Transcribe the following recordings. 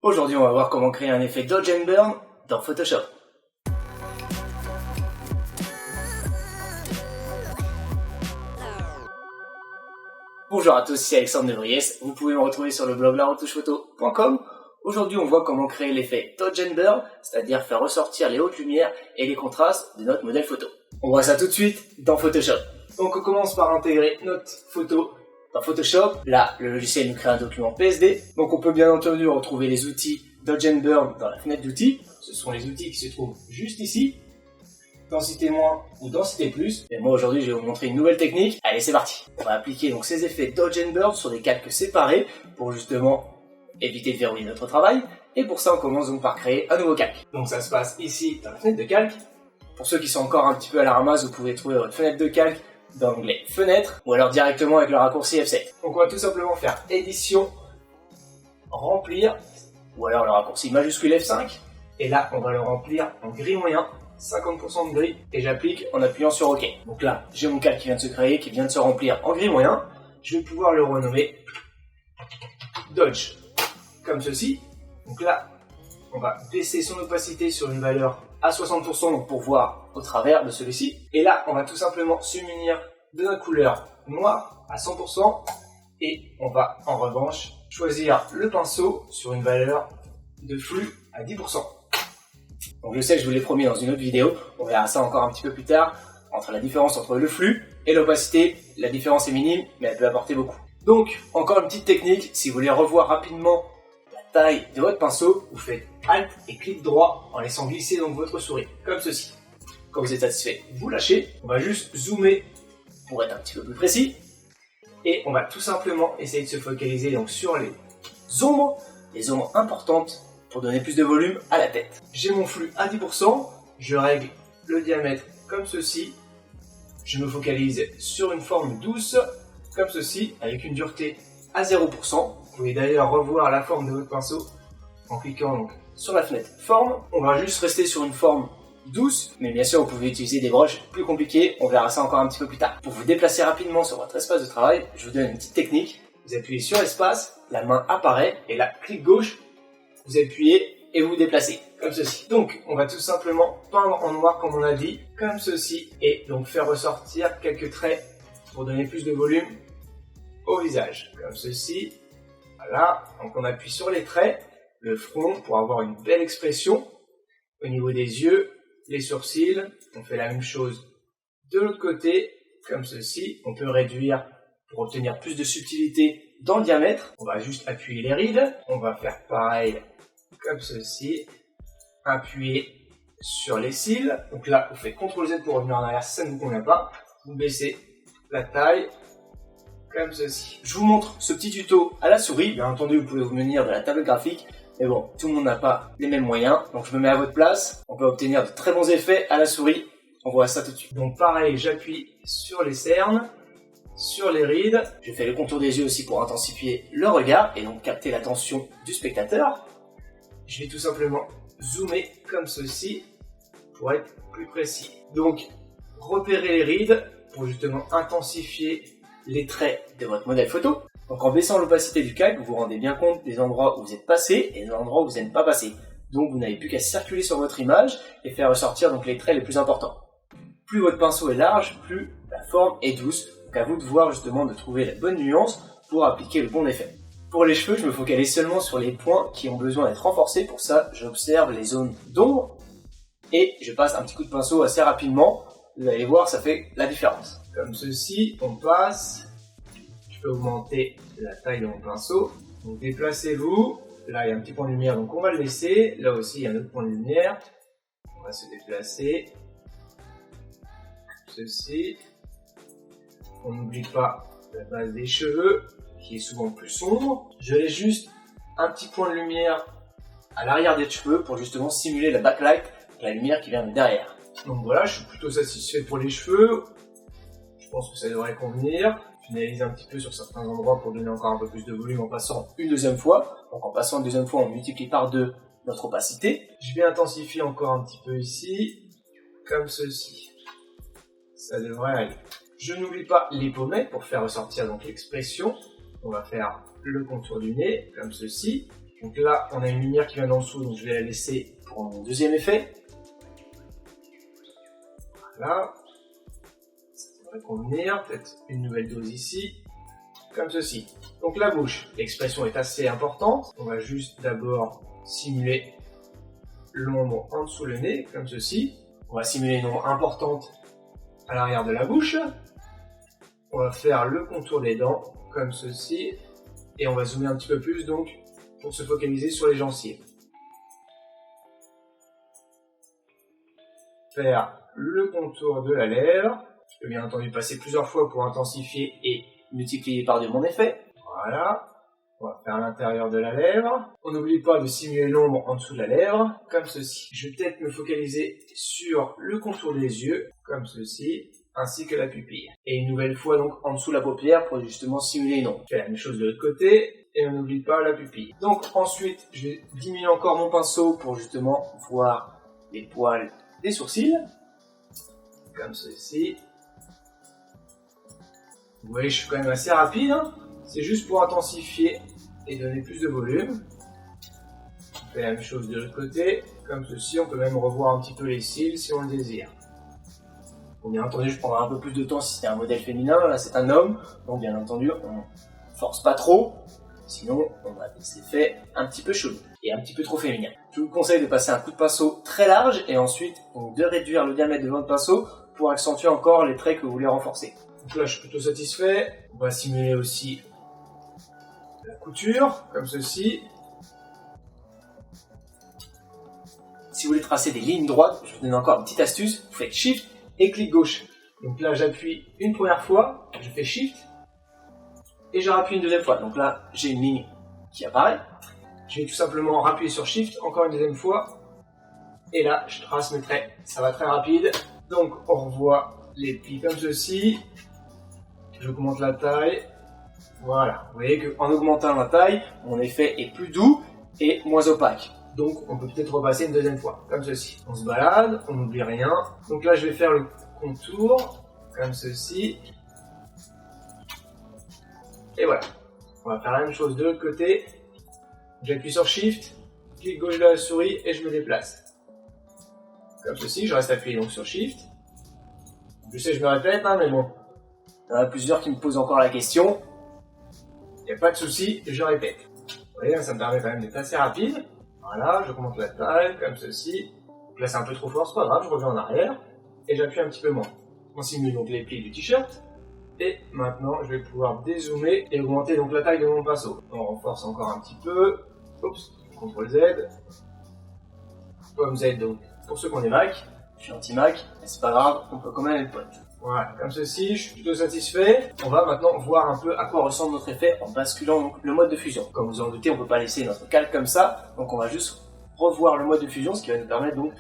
Aujourd'hui, on va voir comment créer un effet Dodge and Burn dans Photoshop. Bonjour à tous, c'est Alexandre de Vries. Vous pouvez me retrouver sur le blog laretouchephoto.com. Aujourd'hui, on voit comment créer l'effet Dodge and Burn, c'est-à-dire faire ressortir les hautes lumières et les contrastes de notre modèle photo. On voit ça tout de suite dans Photoshop. Donc on commence par intégrer notre photo dans Photoshop. Là, le logiciel nous crée un document PSD. Donc on peut bien entendu retrouver les outils Dodge and Burn dans la fenêtre d'outils. Ce sont les outils qui se trouvent juste ici. Densité moins ou densité plus. Et moi aujourd'hui, je vais vous montrer une nouvelle technique. Allez, c'est parti. On va appliquer donc ces effets Dodge and Burn sur des calques séparés pour justement éviter de verrouiller notre travail. Et pour ça, on commence donc par créer un nouveau calque. Donc ça se passe ici dans la fenêtre de calque. Pour ceux qui sont encore un petit peu à la ramasse, vous pouvez trouver votre fenêtre de calque dans l'onglet Fenêtre ou alors directement avec le raccourci F7. Donc on va tout simplement faire Édition, Remplir ou alors le raccourci majuscule F5. Et là, on va le remplir en gris moyen, 50% de gris, et j'applique en appuyant sur OK. Donc là, j'ai mon calque qui vient de se créer, qui vient de se remplir en gris moyen. Je vais pouvoir le renommer Dodge, comme ceci. Donc là, on va baisser son opacité sur une valeur à 60% donc pour voir au travers de celui-ci. Et là, on va tout simplement se munir de notre couleur noire à 100%. Et on va en revanche choisir le pinceau sur une valeur de flux à 10%. Donc je sais que je vous l'ai promis dans une autre vidéo, on verra ça encore un petit peu plus tard, entre la différence entre le flux et l'opacité. La différence est minime, mais elle peut apporter beaucoup. Donc, encore une petite technique, si vous voulez revoir rapidement la taille de votre pinceau, vous faites Alt et clic droit en laissant glisser donc votre souris, comme ceci. Quand vous êtes satisfait, vous lâchez, on va juste zoomer pour être un petit peu plus précis. Et on va tout simplement essayer de se focaliser donc sur les ombres importantes, pour donner plus de volume à la tête. J'ai mon flux à 10%, je règle le diamètre comme ceci, je me focalise sur une forme douce, comme ceci, avec une dureté à 0%. Vous pouvez d'ailleurs revoir la forme de votre pinceau en cliquant donc sur la fenêtre Forme. On va juste rester sur une forme douce, mais bien sûr vous pouvez utiliser des brushes plus compliquées, on verra ça encore un petit peu plus tard. Pour vous déplacer rapidement sur votre espace de travail, je vous donne une petite technique. Vous appuyez sur espace, la main apparaît, et là, clic gauche, vous appuyez et vous vous déplacez, comme ceci. Donc, on va tout simplement peindre en noir comme on a dit, comme ceci, et donc faire ressortir quelques traits pour donner plus de volume au visage, comme ceci. Voilà, donc on appuie sur les traits, le front pour avoir une belle expression. Au niveau des yeux, les sourcils, on fait la même chose de l'autre côté, comme ceci. On peut réduire pour obtenir plus de subtilité dans le diamètre. On va juste appuyer les rides, on va faire pareil comme ceci, appuyer sur les cils. Donc là, vous faites CTRL Z pour revenir en arrière si ça ne vous convient pas. Vous baissez la taille, comme ceci. Je vous montre ce petit tuto à la souris. Bien entendu, vous pouvez vous munir de la table graphique. Mais bon, tout le monde n'a pas les mêmes moyens. Donc je me mets à votre place. On peut obtenir de très bons effets à la souris. On voit ça tout de suite. Donc pareil, j'appuie sur les cernes, sur les rides. Je fais le contour des yeux aussi pour intensifier le regard et donc capter l'attention du spectateur. Je vais tout simplement zoomer comme ceci pour être plus précis. Donc, repérez les rides pour justement intensifier les traits de votre modèle photo. Donc, en baissant l'opacité du calque, vous vous rendez bien compte des endroits où vous êtes passé et des endroits où vous n'êtes pas passé. Donc, vous n'avez plus qu'à circuler sur votre image et faire ressortir donc les traits les plus importants. Plus votre pinceau est large, plus la forme est douce. Donc, à vous de voir justement de trouver la bonne nuance pour appliquer le bon effet. Pour les cheveux, je me focalise seulement sur les points qui ont besoin d'être renforcés. Pour ça, j'observe les zones d'ombre et je passe un petit coup de pinceau assez rapidement. Vous allez voir, ça fait la différence. Comme ceci, on passe. Je peux augmenter la taille de mon pinceau. Donc déplacez-vous. Là, il y a un petit point de lumière, donc on va le laisser. Là aussi, il y a un autre point de lumière. On va se déplacer. Ceci. On n'oublie pas la base des cheveux, qui est souvent plus sombre. Je laisse juste un petit point de lumière à l'arrière des cheveux pour justement simuler la backlight, la lumière qui vient de derrière. Donc voilà, je suis plutôt satisfait pour les cheveux. Je pense que ça devrait convenir. Je finalise un petit peu sur certains endroits pour donner encore un peu plus de volume en passant une deuxième fois. Donc en passant une deuxième fois, on multiplie par 2 notre opacité. Je vais intensifier encore un petit peu ici, comme ceci. Ça devrait aller. Je n'oublie pas les pommettes pour faire ressortir donc l'expression. On va faire le contour du nez, comme ceci. Donc là, on a une lumière qui vient d'en dessous, donc je vais la laisser pour mon deuxième effet. Voilà. Ça devrait convenir. Peut-être une nouvelle dose ici. Comme ceci. Donc la bouche, l'expression est assez importante. On va juste d'abord simuler l'ombre en dessous le nez, comme ceci. On va simuler une ombre importante à l'arrière de la bouche. On va faire le contour des dents, comme ceci. Et on va zoomer un petit peu plus, donc, pour se focaliser sur les gencives. Faire le contour de la lèvre. Je peux bien entendu passer plusieurs fois pour intensifier et multiplier par 2 mon effet. Voilà. On va faire l'intérieur de la lèvre. On n'oublie pas de simuler l'ombre en dessous de la lèvre, comme ceci. Je vais peut-être me focaliser sur le contour des yeux, comme ceci, ainsi que la pupille. Et une nouvelle fois donc en dessous de la paupière pour justement simuler une ombre. Je fais la même chose de l'autre côté, et on n'oublie pas la pupille. Donc ensuite, je vais diminuer encore mon pinceau pour justement voir les poils des sourcils, comme ceci. Vous voyez, je suis quand même assez rapide, hein. C'est juste pour intensifier et donner plus de volume. On fait la même chose de l'autre côté, comme ceci. On peut même revoir un petit peu les cils si on le désire. Bon, bien entendu, je prendrai un peu plus de temps si c'était un modèle féminin. Là, c'est un homme, donc bien entendu, on force pas trop. Sinon, on a des effets un petit peu chelous et un petit peu trop féminins. Je vous conseille de passer un coup de pinceau très large et ensuite donc, de réduire le diamètre de votre pinceau pour accentuer encore les traits que vous voulez renforcer. Donc là, je suis plutôt satisfait. On va simuler aussi la couture, comme ceci. Si vous voulez tracer des lignes droites, je vous donne encore une petite astuce. Vous faites Shift et clic gauche. Donc là, j'appuie une première fois, je fais Shift et je rappuie une deuxième fois. Donc là, j'ai une ligne qui apparaît. Je vais tout simplement rappuyer sur Shift encore une deuxième fois. Et là, je trace mes traits. Ça va très rapide. Donc, on revoit les plis comme ceci. J'augmente la taille. Voilà. Vous voyez qu'en augmentant la taille, mon effet est plus doux et moins opaque. Donc, on peut peut-être repasser une deuxième fois, comme ceci. On se balade, on n'oublie rien. Donc là, je vais faire le contour, comme ceci. Et voilà. On va faire la même chose de l'autre côté. J'appuie sur Shift, clic gauche de la souris et je me déplace. Comme ceci, je reste appuyé donc sur Shift. Je sais, je me répète, hein, mais bon. Il y en a plusieurs qui me posent encore la question. Il n'y a pas de souci, je répète. Vous voyez, ça me permet quand même d'être assez rapide. Voilà, je augmente la taille, comme ceci. Donc là, c'est un peu trop fort, c'est pas grave, je reviens en arrière. Et j'appuie un petit peu moins. On simule donc les plis du t-shirt. Et maintenant, je vais pouvoir dézoomer et augmenter donc la taille de mon pinceau. On renforce encore un petit peu. Oups, CTRL Z. Comme Z donc, pour ceux qui ont des Mac. Je suis anti-Mac, mais c'est pas grave, on peut quand même être pote. Voilà, comme ceci, je suis plutôt satisfait. On va maintenant voir un peu à quoi ressemble notre effet en basculant donc le mode de fusion. Comme vous en doutez, on ne peut pas laisser notre calque comme ça, donc on va juste revoir le mode de fusion, ce qui va nous permettre donc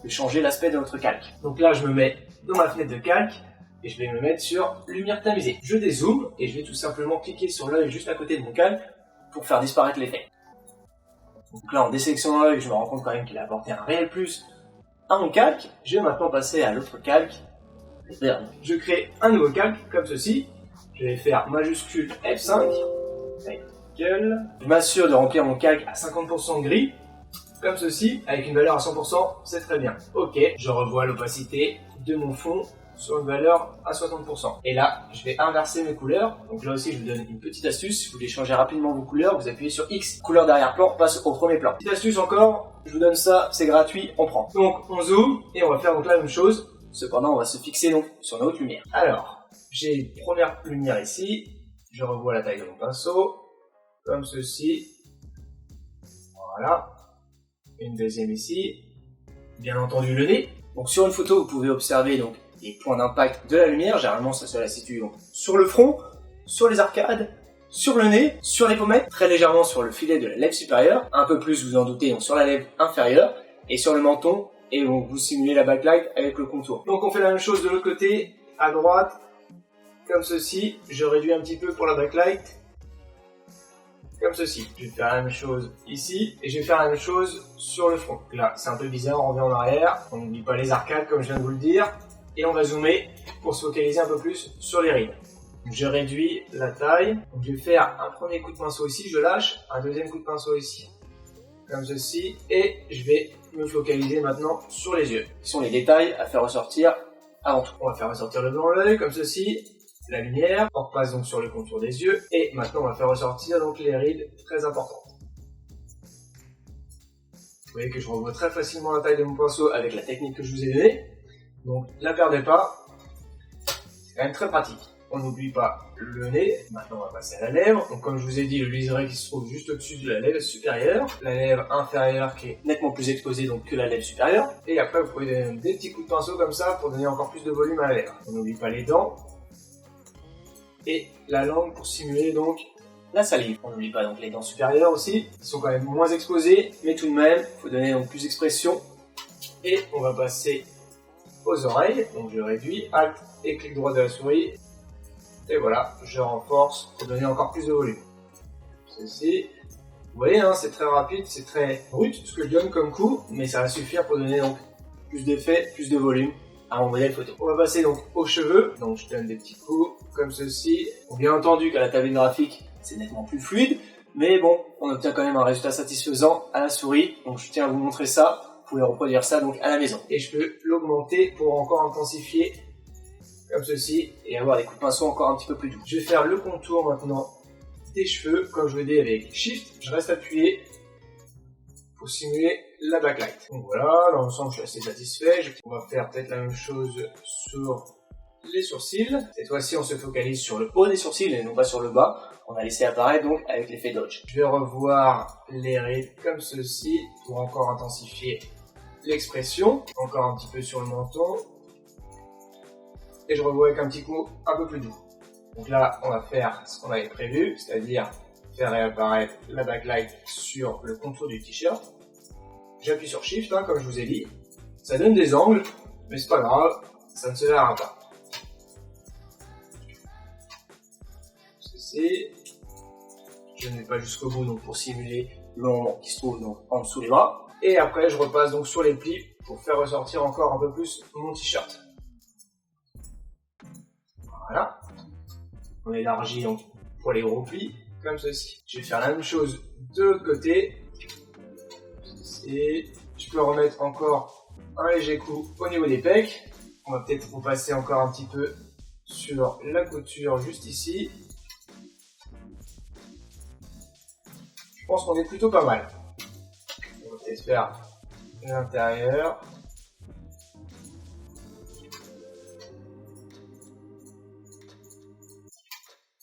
de changer l'aspect de notre calque. Donc là, je me mets dans ma fenêtre de calque et je vais me mettre sur lumière tamisée. Je dézoome et je vais tout simplement cliquer sur l'œil juste à côté de mon calque pour faire disparaître l'effet. Donc là, en désélectionnant l'œil, je me rends compte quand même qu'il a apporté un réel plus à mon calque. Je vais maintenant passer à l'autre calque. Je crée un nouveau calque comme ceci. Je vais faire majuscule F5. Je m'assure de remplir mon calque à 50% gris. Comme ceci, avec une valeur à 100%, c'est très bien. Ok, je revois l'opacité de mon fond sur une valeur à 60%. Et là, je vais inverser mes couleurs. Donc là aussi, je vous donne une petite astuce. Si vous voulez changer rapidement vos couleurs, vous appuyez sur X. Couleur d'arrière-plan passe au premier plan. Petite astuce encore, je vous donne ça, c'est gratuit, on prend. Donc on zoome et on va faire donc la même chose. Cependant, on va se fixer donc sur notre lumière. Alors, j'ai une première lumière ici. Je revois la taille de mon pinceau, comme ceci. Voilà. Une deuxième ici. Bien entendu le nez. Donc sur une photo, vous pouvez observer donc les points d'impact de la lumière. Généralement, ça se la situe donc sur le front, sur les arcades, sur le nez, sur les pommettes, très légèrement sur le filet de la lèvre supérieure, un peu plus, vous en doutez, donc sur la lèvre inférieure, et sur le menton. Et donc vous simulez la backlight avec le contour. Donc on fait la même chose de l'autre côté, à droite, comme ceci. Je réduis un petit peu pour la backlight, comme ceci. Je vais faire la même chose ici, et je vais faire la même chose sur le front. Là, c'est un peu bizarre, on revient en arrière, on n'oublie pas les arcades comme je viens de vous le dire, et on va zoomer pour se focaliser un peu plus sur les rides. Donc, je réduis la taille, donc je vais faire un premier coup de pinceau ici, je lâche, un deuxième coup de pinceau ici. comme ceci, et je vais me focaliser maintenant sur les yeux, qui sont les détails à faire ressortir avant tout. On va faire ressortir le blanc de l'œil, comme ceci, la lumière, on repasse donc sur le contour des yeux, et maintenant on va faire ressortir donc les rides très importantes. Vous voyez que je revois très facilement la taille de mon pinceau avec la technique que je vous ai donnée, donc ne la perdez pas, c'est quand même très pratique. On n'oublie pas le nez. Maintenant, on va passer à la lèvre. Donc, comme je vous ai dit, le liseré qui se trouve juste au-dessus de la lèvre supérieure. La lèvre inférieure qui est nettement plus exposée donc, que la lèvre supérieure. Et après, vous pouvez donner des petits coups de pinceau comme ça pour donner encore plus de volume à la lèvre. On n'oublie pas les dents. Et la langue pour simuler donc la salive. On n'oublie pas donc les dents supérieures aussi. Ils sont quand même moins exposées, mais tout de même, il faut donner donc plus d'expression. Et on va passer aux oreilles. Donc, je réduis, Alt et clic droit de la souris. Et voilà, je renforce pour donner encore plus de volume. Ceci, vous voyez, hein, c'est très rapide, c'est très brut ce que je donne comme coup, mais ça va suffire pour donner donc plus d'effet, plus de volume à mon modèle photo. On va passer donc aux cheveux, donc je donne des petits coups comme ceci. Bon, bien entendu qu'à la tablette graphique, c'est nettement plus fluide, mais bon, on obtient quand même un résultat satisfaisant à la souris, donc je tiens à vous montrer ça. Vous pouvez reproduire ça donc à la maison. Et je peux l'augmenter pour encore intensifier comme ceci, et avoir des coups de pinceau encore un petit peu plus doux. Je vais faire le contour maintenant des cheveux, comme je l'ai dit avec Shift, je reste appuyé pour simuler la backlight. Donc voilà, dans l'ensemble je suis assez satisfait. On va faire peut-être la même chose sur les sourcils. Cette fois-ci on se focalise sur le haut des sourcils et non pas sur le bas. On a laissé apparaître donc avec l'effet Dodge. Je vais revoir les rides comme ceci pour encore intensifier l'expression. Encore un petit peu sur le menton. Et je revois avec un petit coup un peu plus doux. Donc là, on va faire ce qu'on avait prévu, c'est-à-dire faire réapparaître la backlight sur le contour du t-shirt. J'appuie sur Shift, hein, comme je vous ai dit. Ça donne des angles, mais c'est pas grave, ça ne se verra pas. Ceci, je ne vais pas jusqu'au bout donc pour simuler l'ombre qui se trouve donc en dessous des bras. Et après, je repasse donc sur les plis pour faire ressortir encore un peu plus mon t-shirt. Voilà, on élargit donc pour les gros plis, comme ceci. Je vais faire la même chose de l'autre côté. Et je peux remettre encore un léger coup au niveau des pecs. On va peut-être repasser encore un petit peu sur la couture juste ici. Je pense qu'on est plutôt pas mal. On va peut-être faire l'intérieur.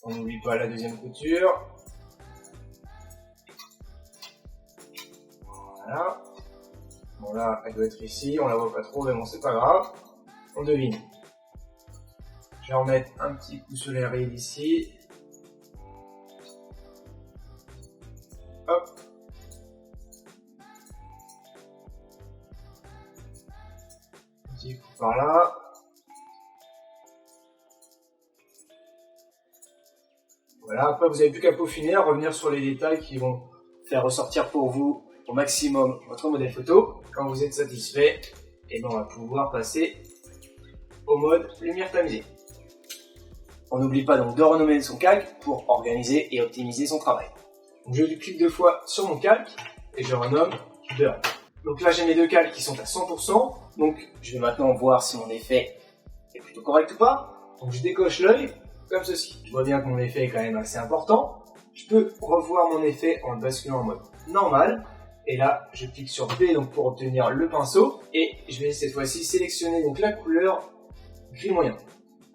On n'oublie pas la deuxième couture. Voilà. Bon là, elle doit être ici, on la voit pas trop, mais bon, c'est pas grave. On devine. Je vais remettre un petit coup sur les rides ici. Hop. Un petit coup par là. Voilà, après vous n'avez plus qu'à peaufiner, à revenir sur les détails qui vont faire ressortir pour vous au maximum votre modèle photo. Quand vous êtes satisfait, et ben on va pouvoir passer au mode lumière tamisée. On n'oublie pas donc de renommer son calque pour organiser et optimiser son travail. Donc je clique deux fois sur mon calque et je renomme Burn. Donc là j'ai mes deux calques qui sont à 100%, donc je vais maintenant voir si mon effet est plutôt correct ou pas. Donc je décoche l'œil comme ceci. Je vois bien que mon effet est quand même assez important. Je peux revoir mon effet en le basculant en mode normal. Et là, je clique sur B donc pour obtenir le pinceau. Et je vais cette fois-ci sélectionner donc la couleur gris moyen.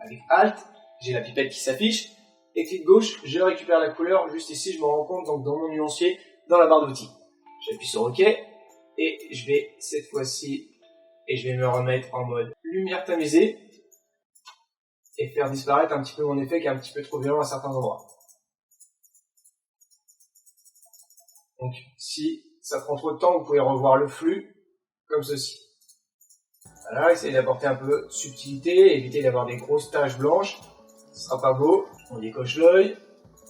Avec Alt, j'ai la pipette qui s'affiche. Et clic gauche, je récupère la couleur. Juste ici, je me rends compte donc dans mon nuancier, dans la barre d'outils. J'appuie sur OK. Et je vais cette fois-ci, et je vais me remettre en mode lumière tamisée. Et faire disparaître un petit peu mon effet qui est un petit peu trop violent à certains endroits. Donc si ça prend trop de temps, vous pouvez revoir le flux comme ceci. Voilà, essayez d'apporter un peu de subtilité, évitez d'avoir des grosses taches blanches, ce sera pas beau. On décoche l'œil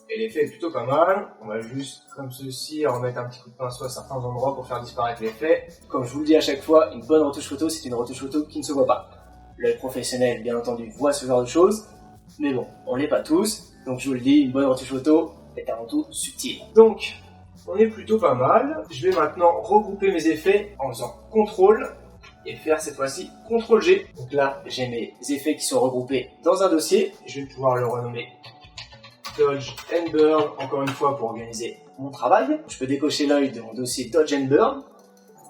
et l'effet est plutôt pas mal. On va juste comme ceci remettre un petit coup de pinceau à certains endroits pour faire disparaître l'effet. Comme je vous le dis à chaque fois, une bonne retouche photo, c'est une retouche photo qui ne se voit pas. L'œil professionnel, bien entendu, voit ce genre de choses, mais bon, on l'est pas tous, donc je vous le dis, une bonne retouche photo est avant tout subtile. Donc, On est plutôt pas mal. Je vais maintenant regrouper mes effets en faisant CTRL et faire cette fois-ci CTRL-G. Donc là, j'ai mes effets qui sont regroupés dans un dossier. Je vais pouvoir le renommer Dodge and Burn, encore une fois pour organiser mon travail. Je peux décocher l'œil de mon dossier Dodge and Burn,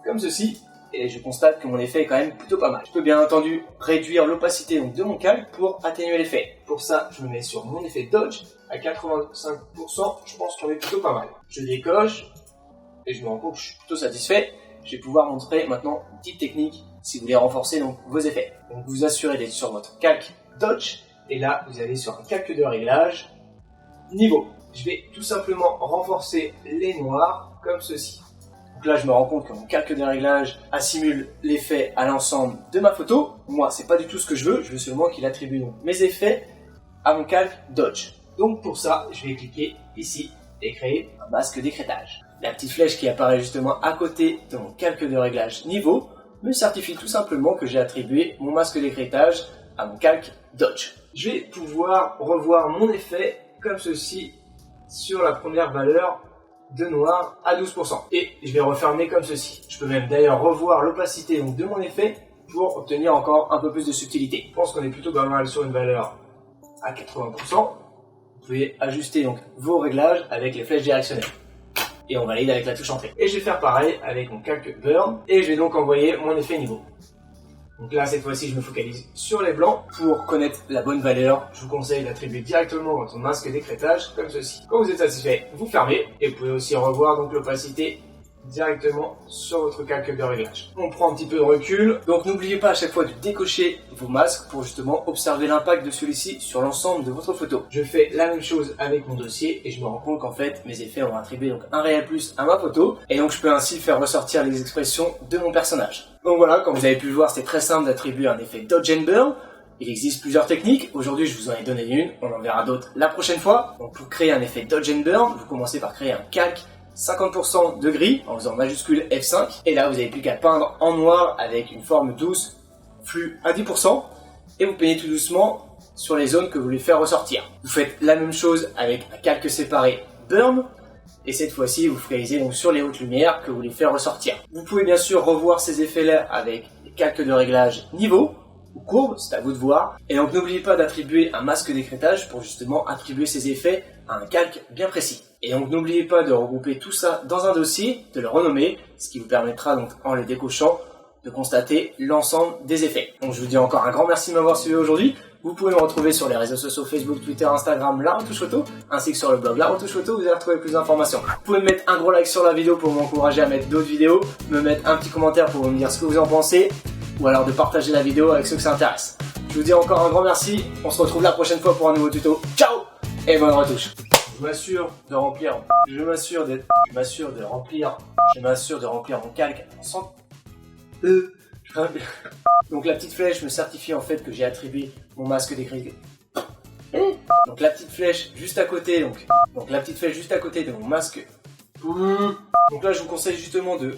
comme ceci, et je constate que mon effet est quand même plutôt pas mal. Je peux bien entendu réduire l'opacité de mon calque pour atténuer l'effet. Pour ça, je me mets sur mon effet Dodge à 85%, je pense qu'on est plutôt pas mal. Je décoche, et je me rends compte que je suis plutôt satisfait. Je vais pouvoir montrer maintenant une petite technique si vous voulez renforcer donc vos effets. Donc vous assurez d'être sur votre calque Dodge, et là vous allez sur un calque de réglage, niveau. Je vais tout simplement renforcer les noirs comme ceci. Donc là je me rends compte que mon calque de réglage assimile l'effet à l'ensemble de ma photo. Moi c'est pas du tout ce que je veux seulement qu'il attribue donc mes effets à mon calque Dodge. Donc pour ça je vais cliquer ici et créer un masque d'écrêtage. La petite flèche qui apparaît justement à côté de mon calque de réglage niveau me certifie tout simplement que j'ai attribué mon masque d'écrêtage à mon calque Dodge. Je vais pouvoir revoir mon effet comme ceci sur la première valeur de noir à 12%. Et je vais refermer comme ceci. Je peux même d'ailleurs revoir l'opacité de mon effet pour obtenir encore un peu plus de subtilité. Je pense qu'on est plutôt pas mal sur une valeur à 80%. Vous pouvez ajuster donc vos réglages avec les flèches directionnelles. Et on valide avec la touche entrée. Et je vais faire pareil avec mon calque Burn. Et je vais donc envoyer mon effet niveau. Donc là, cette fois-ci, je me focalise sur les blancs. Pour connaître la bonne valeur, je vous conseille d'attribuer directement votre masque d'écrêtage comme ceci. Quand vous êtes satisfait, vous fermez. Et vous pouvez aussi revoir donc l'opacité directement sur votre calque de réglage. On prend un petit peu de recul. Donc n'oubliez pas à chaque fois de décocher vos masques pour justement observer l'impact de celui-ci sur l'ensemble de votre photo. Je fais la même chose avec mon dossier et je me rends compte qu'en fait mes effets ont attribué donc un réel plus à ma photo et donc je peux ainsi faire ressortir les expressions de mon personnage. Donc voilà, comme vous avez pu le voir, c'est très simple d'attribuer un effet Dodge and Burn. Il existe plusieurs techniques. Aujourd'hui, je vous en ai donné une. On en verra d'autres la prochaine fois. Donc pour créer un effet Dodge and Burn, vous commencez par créer un calque 50% de gris en faisant majuscule F5 et là vous n'avez plus qu'à peindre en noir avec une forme douce, flux à 10% et vous peignez tout doucement sur les zones que vous voulez faire ressortir. Vous faites la même chose avec un calque séparé Burn et cette fois-ci vous focalisez donc sur les hautes lumières que vous voulez faire ressortir. Vous pouvez bien sûr revoir ces effets-là avec les calques de réglage niveau ou courbe, c'est à vous de voir. Et donc n'oubliez pas d'attribuer un masque d'écrêtage pour justement attribuer ces effets à un calque bien précis. Et donc n'oubliez pas de regrouper tout ça dans un dossier, de le renommer, ce qui vous permettra donc en le décochant de constater l'ensemble des effets. Donc je vous dis encore un grand merci de m'avoir suivi aujourd'hui. Vous pouvez me retrouver sur les réseaux sociaux Facebook, Twitter, Instagram, La Retouche Photo, ainsi que sur le blog La Retouche Photo, vous allez retrouver plus d'informations. Vous pouvez mettre un gros like sur la vidéo pour m'encourager à mettre d'autres vidéos, me mettre un petit commentaire pour me dire ce que vous en pensez, ou alors de partager la vidéo avec ceux que ça intéresse. Je vous dis encore un grand merci, on se retrouve la prochaine fois pour un nouveau tuto. Ciao et bonne retouche. Je m'assure de remplir mon calque sans donc la petite flèche me certifie en fait que j'ai attribué mon masque d'écrit. Donc la petite flèche juste à côté de mon masque. Donc là je vous conseille justement de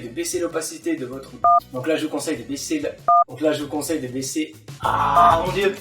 baisser l'opacité de votre. Ah mon dieu.